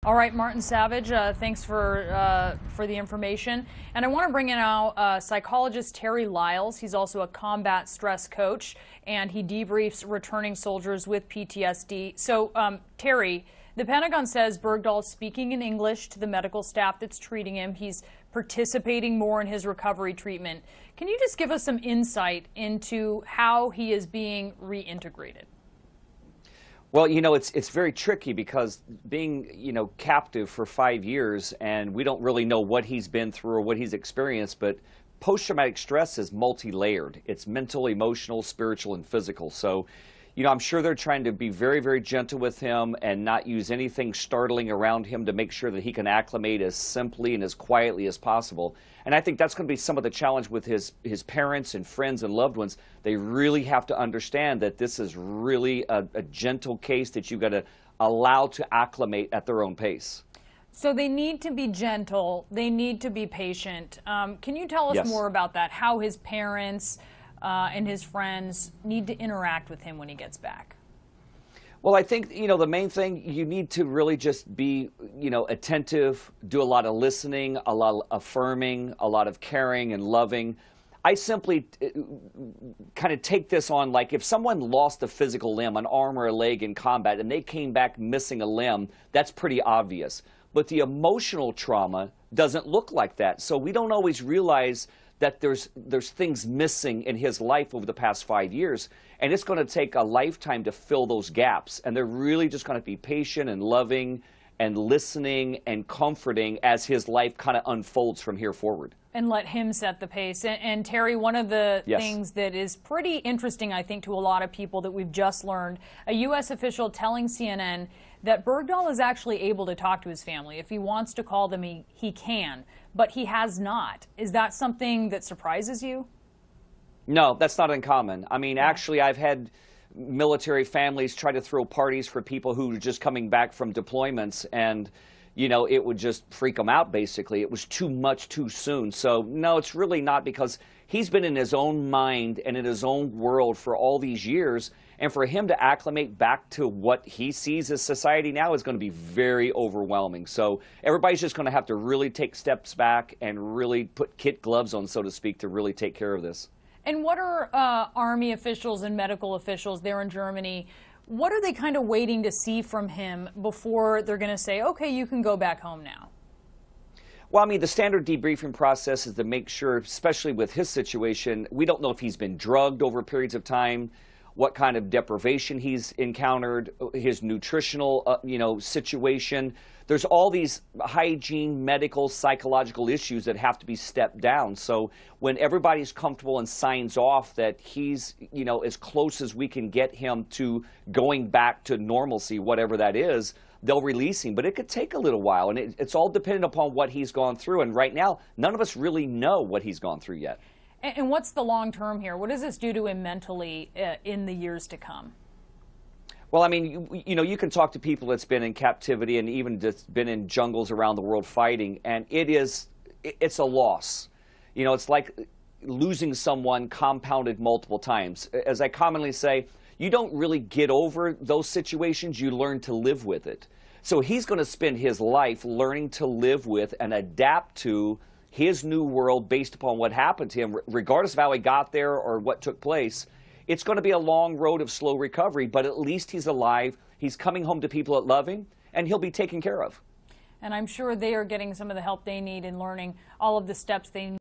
All right, Martin Savage, thanks for the information. And I want to bring in now psychologist Terry Lyles. He's also a combat stress coach, and he debriefs returning soldiers with PTSD. So, Terry, the Pentagon says Bergdahl is speaking in English to the medical staff that's treating him. He's participating more in his recovery treatment. Can you just give us some insight into how he is being reintegrated? Well, it's very tricky because being, captive for 5 years, and we don't really know what he's been through or what he's experienced, but post-traumatic stress is multi-layered. It's mental, emotional, spiritual, and physical. So, I'm sure they're trying to be very, very gentle with him and not use anything startling around him to make sure that he can acclimate as simply and as quietly as possible. And I think that's going to be some of the challenge with his parents and friends and loved ones. They really have to understand that this is really a gentle case that you've got to allow to acclimate at their own pace. So they need to be gentle. They need to be patient. Can you tell us more about that, how his parents and his friends need to interact with him when he gets back? Well, I think, the main thing, you need to really just be, attentive, do a lot of listening, a lot of affirming, a lot of caring and loving. I simply kind of take this on like if someone lost a physical limb, an arm or a leg in combat, and they came back missing a limb, that's pretty obvious. But the emotional trauma doesn't look like that. So we don't always realize that there's things missing in his life over the past 5 years, and it's going to take a lifetime to fill those gaps. And they're really just going to be patient and loving and listening and comforting as his life kind of unfolds from here forward. And let him set the pace. And Terry, one of the things that is pretty interesting, I think, to a lot of people that we've just learned, a U.S. official telling CNN that Bergdahl is actually able to talk to his family. If he wants to call them, he can, but he has not. Is that something that surprises you? No, that's not uncommon. I mean, actually, I've had military families try to throw parties for people who are just coming back from deployments, and it would just freak them out, basically. It was too much too soon. So, no, it's really not, because he's been in his own mind and in his own world for all these years, and for him to acclimate back to what he sees as society now is going to be very overwhelming. So everybody's just going to have to really take steps back and really put kid gloves on, so to speak, to really take care of this. And what are Army officials and medical officials there in Germany, what are they kind of waiting to see from him before they're going to say, okay, you can go back home now? Well, I mean, the standard debriefing process is to make sure, especially with his situation, we don't know if he's been drugged over periods of time, what kind of deprivation he's encountered, his nutritional, situation. There's all these hygiene, medical, psychological issues that have to be stepped down. So when everybody's comfortable and signs off that he's, as close as we can get him to going back to normalcy, whatever that is, they'll release him. But it could take a little while, and it's all dependent upon what he's gone through. And right now, none of us really know what he's gone through yet. And what's the long term here? What does this do to him mentally in the years to come? Well, I mean, you can talk to people that's been in captivity and even just been in jungles around the world fighting, and it's a loss. It's like losing someone compounded multiple times. As I commonly say, you don't really get over those situations, you learn to live with it. So he's going to spend his life learning to live with and adapt to his new world based upon what happened to him, regardless of how he got there or what took place. It's going to be a long road of slow recovery, but at least he's alive. He's coming home to people that love him, and he'll be taken care of. And I'm sure they are getting some of the help they need in learning all of the steps they need.